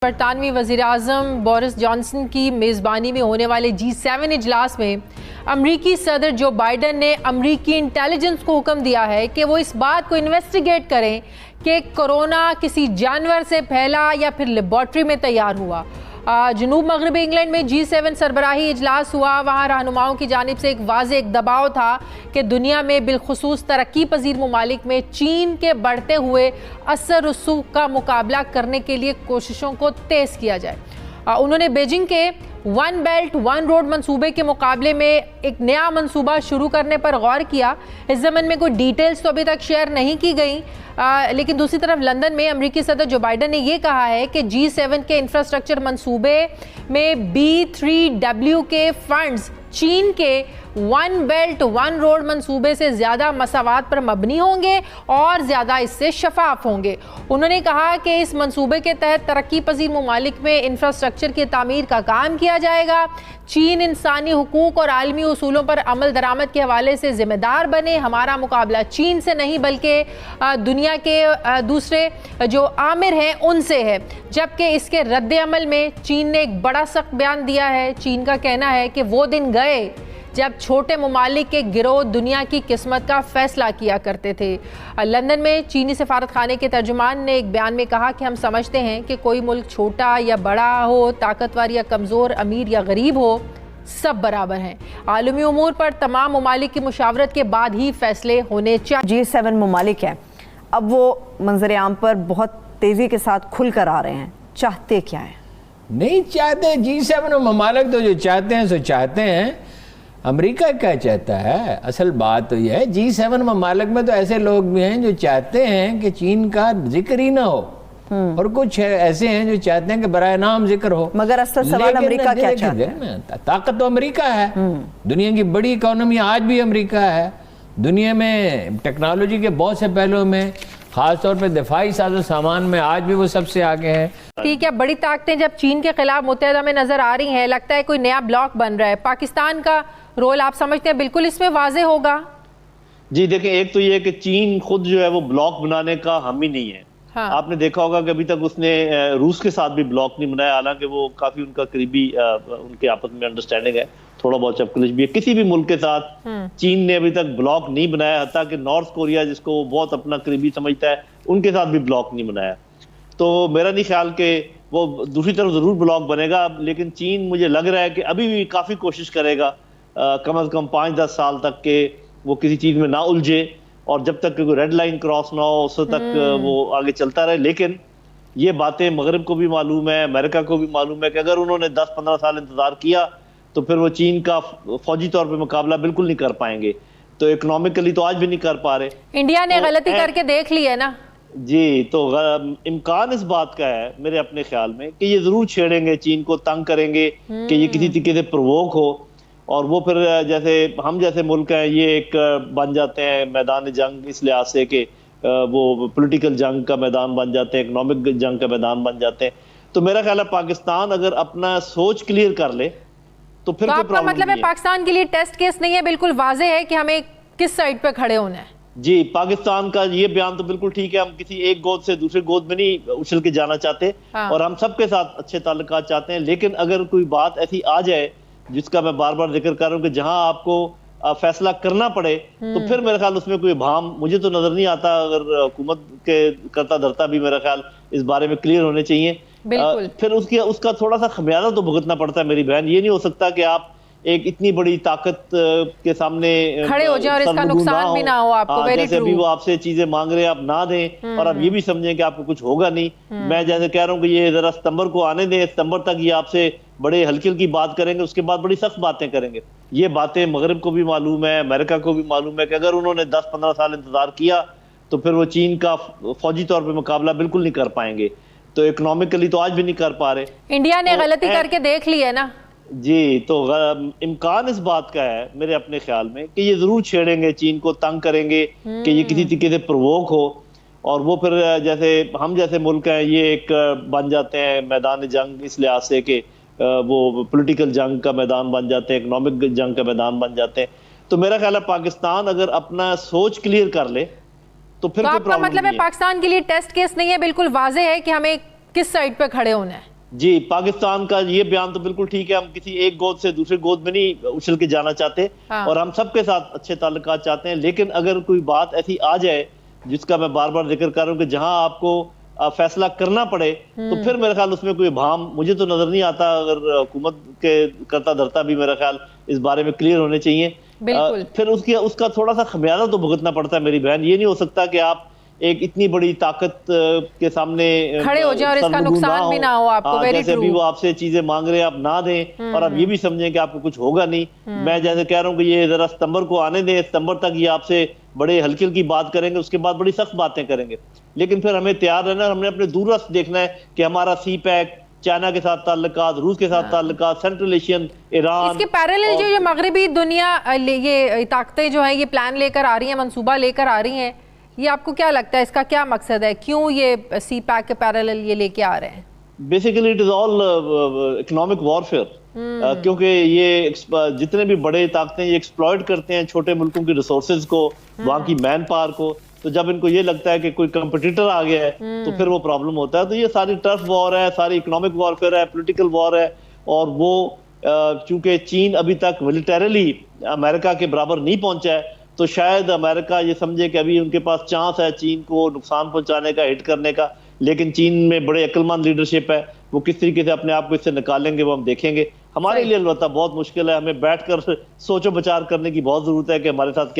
बरतानवी वज़ीर-ए-आज़म Boris Johnson की मेज़बानी में होने वाले G7 इजलास में अमरीकी सदर जो बाइडन ने अमरीकी इंटेलिजेंस को हुक्म दिया है कि वो इस बात को इन्वेस्टिगेट करें कि कोरोना किसी जानवर से फैला या फिर लेबॉर्ट्री में तैयार हुआ। जनूब मगरबी इंग्लैंड में G7 सरबराही इजलास हुआ। वहाँ रहनुमाओं की जानिब से एक वाज़ेह दबाव था कि दुनिया में बिलखुसूस तरक्की पजीर ममालिक में चीन के बढ़ते हुए असर रसूख का मुकाबला करने के लिए कोशिशों को तेज़ किया जाए। उन्होंने बीजिंग के वन बेल्ट वन रोड मंसूबे के मुकाबले में एक नया मंसूबा शुरू करने पर गौर किया। इस ज़मन में कोई डिटेल्स तो अभी तक शेयर नहीं की गई, लेकिन दूसरी तरफ लंदन में अमरीकी सदर जो बाइडन ने यह कहा है कि G7 के इंफ्रास्ट्रक्चर मंसूबे में B3W के फंड्स चीन के वन बेल्ट वन रोड मंसूबे से ज़्यादा मसावात पर मबनी होंगे और ज़्यादा इससे शफाफ होंगे। उन्होंने कहा कि इस मंसूबे के तहत तरक्की पजीर ममालिक में इंफ्रास्ट्रक्चर की तामीर का काम किया जाएगा। चीन इंसानी हुकूक और आलमी उसूलों पर अमल दरामद के हवाले से जिम्मेदार बने। हमारा मुकाबला चीन से नहीं बल्कि दुनिया के दूसरे जो आमिर हैं उनसे है। जबकि इसके रद्द अमल में चीन ने एक बड़ा सख्त बयान दिया है। चीन का कहना है कि वो दिन गए जब छोटे ममालिक के गिरोह दुनिया की किस्मत का फैसला किया करते थे। लंदन में चीनी सफारत खाने के तर्जुमान ने एक बयान में कहा कि हम समझते हैं कि कोई मुल्क छोटा या बड़ा हो, ताकतवर या कमज़ोर, अमीर या गरीब हो, सब बराबर हैं। आलमी उमूर पर तमाम ममालिक की मुशावरत के बाद ही फैसले होने चाहिए। G7 ममालिक हैं, अब वो मंजर आम पर बहुत तेज़ी के साथ खुल कर आ रहे हैं। चाहते क्या है? नहीं चाहते। G7 ममालिक तो जो चाहते हैं सो चाहते हैं। अमेरिका क्या चाहता है? असल बात तो यह है G7 ममालिक में तो ऐसे लोग भी हैं जो चाहते हैं कि चीन का जिक्र ही ना हो, और कुछ ऐसे हैं जो चाहते हैं कि बराए नाम जिक्र हो। मगर असल सवाल अमेरिका क्या चाहता है? ताकत तो अमेरिका है, दुनिया की बड़ी इकोनॉमी आज भी अमेरिका है। दुनिया में टेक्नोलॉजी के बहुत से पहलुओं में, खासतौर पर दिफाई साजो सामान में आज भी वो सबसे आगे है। ठीक है, बड़ी ताकतें जब चीन के खिलाफ मुत्तहदा में नजर आ रही हैं, लगता है कोई नया ब्लॉक बन रहा है। पाकिस्तान का रोल आप समझते हैं बिल्कुल इसमें वाजे होगा? जी देखें, एक तो ये कि चीन खुद जो है वो ब्लॉक बनाने का हामी नहीं है। हाँ। आपने देखा होगा कि अभी तक उसने रूस के साथ भी ब्लॉक नहीं बनाया, हालांकि वो काफी उनका करीबी उनके आपस में अंडरस्टैंडिंग है, थोड़ा बहुत चपकलिश भी है। किसी भी मुल्क के साथ चीन ने अभी तक ब्लॉक नहीं बनाया, हत्ता कि नॉर्थ कोरिया जिसको वो बहुत अपना करीबी समझता है उनके साथ भी ब्लॉक नहीं बनाया। तो मेरा नहीं ख्याल कि वो दूसरी तरफ जरूर ब्लॉक बनेगा, लेकिन चीन मुझे लग रहा है कि अभी भी काफी कोशिश करेगा कम से कम 5-10 साल तक के वो किसी चीज में ना उलझे, और जब तक कोई रेड लाइन क्रॉस ना हो उस तक वो आगे चलता रहे। लेकिन ये बातें मगरब को भी मालूम है, अमेरिका को भी मालूम है कि अगर उन्होंने 10-15 साल इंतजार किया तो फिर वो चीन का फौजी तौर पे मुकाबला बिल्कुल नहीं कर पाएंगे। तो इकोनॉमिकली तो आज भी नहीं कर पा रहे। इंडिया ने गलती करके देख ली है ना जी, तो इम्कान इस बात का है मेरे अपने ख्याल में कि ये जरूर छेड़ेंगे, चीन को तंग करेंगे कि ये किसी तरीके से प्रवोक हो, और वो फिर जैसे हम जैसे मुल्क हैं ये एक बन जाते हैं मैदान जंग, इस लिहाज से कि वो पॉलिटिकल जंग का मैदान बन जाते हैं, इकोनॉमिक जंग का मैदान बन जाते हैं। तो मेरा ख्याल है पाकिस्तान अगर अपना सोच क्लियर कर ले तो फिर कोई प्रॉब्लम मतलब है पाकिस्तान के लिए टेस्ट केस नहीं है, बिल्कुल वाजे है कि हमें किस साइड पे खड़े होना है। जी, पाकिस्तान का ये बयान तो बिल्कुल ठीक है, हम किसी एक गोद से दूसरे गोद में नहीं उछल के जाना चाहते। हाँ। और हम सबके साथ अच्छे ताल्लुकात चाहते हैं, लेकिन अगर कोई बात ऐसी आ जाए जिसका मैं बार बार जिक्र कर रहा हूँ कि जहां आपको फैसला करना पड़े, तो फिर मेरे ख्याल उसमें कोई भाम मुझे तो नजर नहीं आता। अगर हुकूमत के करता धरता भी मेरा ख्याल इस बारे में क्लियर होने चाहिए। फिर उसका थोड़ा सा खमियाजा तो भुगतना पड़ता है मेरी बहन। ये नहीं हो सकता कि आप एक इतनी बड़ी ताकत के सामने खड़े हो जाए और इसका नुकसान भी ना हो आपको। जैसे अभी वो आपसे चीजें मांग रहे हैं आप ना दें, और आप ये भी समझें कि आपको कुछ होगा नहीं। मैं जैसे कह रहा हूँ कि ये जरा सितंबर को आने दें, सितंबर तक ये आपसे बड़े हल्की हल्की बात करेंगे, उसके बाद बड़ी सख्त बातें करेंगे। ये बातें मगरब को भी मालूम है, अमेरिका को भी मालूम है कि अगर उन्होंने 10-15 साल इंतजार किया तो फिर वो चीन का फौजी तौर पर मुकाबला बिल्कुल नहीं कर पाएंगे। तो इकोनॉमिकली तो आज भी नहीं कर पा रहे। इंडिया ने गलती करके देख ली है ना। जी, तो इम्कान इस बात का है मेरे अपने ख्याल में कि ये जरूर छेड़ेंगे, चीन को तंग करेंगे कि ये किसी तरीके से प्रवोक हो, और वो फिर जैसे हम जैसे मुल्क हैं ये एक बन जाते हैं मैदान जंग, इस लिहाज से कि वो पॉलिटिकल जंग का मैदान बन जाते हैं, इकोनॉमिक जंग का मैदान बन जाते हैं। तो मेरा ख्याल है पाकिस्तान अगर अपना सोच क्लियर कर ले तो फिर तो आपका मतलब है पाकिस्तान के लिए टेस्ट केस नहीं है, बिल्कुल वाजे है कि हमें किस साइड पे खड़े होना है? जी, पाकिस्तान का ये बयान तो बिल्कुल ठीक है, हम किसी एक गोद से दूसरे गोद में नहीं उछल के जाना चाहते। हाँ। और हम सबके साथ अच्छे ताल्लुकात चाहते हैं, लेकिन अगर कोई बात ऐसी आ जाए जिसका मैं बार बार जिक्र कर रहा हूँ कि जहां आपको फैसला करना पड़े, तो फिर मेरे ख्याल उसमें कोई भाम मुझे तो नजर नहीं आता। अगर हुकूमत के करता धरता भी मेरा ख्याल इस बारे में क्लियर होने चाहिए। फिर उसका थोड़ा सा खमियाजा तो भुगतना पड़ता है मेरी बहन। ये नहीं हो सकता कि आप एक इतनी बड़ी ताकत के सामने खड़े हो जाए और इसका नुकसान भी ना हो आपको। जैसे अभी वो आपसे चीजें मांग रहे हैं, आप ना दें और आप ये भी समझें कि आपको कुछ होगा नहीं। मैं जैसे कह रहा हूँ कि ये जरा सितंबर को आने दें, सितंबर तक ये आपसे बड़े हल्की हल्की बात करेंगे, उसके बाद बड़ी सख्त बातें करेंगे। लेकिन फिर हमें तैयार रहना है, हमने अपने दूरस्थ देखना है कि हमारा CPEC, चाइना के साथ ताल्लुकात, रूस के साथ ताल्लुकात, सेंट्रल एशियन, ईरान, इसके पैरेलल जो मगरबी दुनिया ये ताकतें जो है ये प्लान लेकर आ रही हैं, मंसूबा लेकर आ रही हैं, ये आपको क्या लगता है इसका क्या मकसद है? क्यों ये CPEC के पैरेलल ये लेके आ रहे हैं? Basically it is all economic warfare. क्योंकि ये जितने भी बड़े ताकतें ये एक्सप्लॉइट करते हैं छोटे मुल्कों की रिसोर्सेज को, वहाँ की मैन पावर को। तो जब इनको ये लगता है कि कोई कंपटीटर आ गया है तो फिर वो प्रॉब्लम होता है। तो ये सारी टर्फ वॉर है, सारी इकोनॉमिक वॉरफेयर है, पॉलिटिकल वॉर है। और वो चूंकि चीन अभी तक मिलिटरीली अमेरिका के बराबर नहीं पहुंचा है, तो शायद अमेरिका ये समझे कि अभी उनके पास चांस है चीन को नुकसान पहुंचाने का, हिट करने का। लेकिन चीन में बड़े अक्लमंद लीडरशिप है, वो किस तरीके से अपने आप को इससे निकालेंगे वो हम देखेंगे। हमारे लिए अलबत्ता बहुत मुश्किल है, हमें बैठकर सोचो विचार करने की बहुत जरूरत है कि हमारे साथ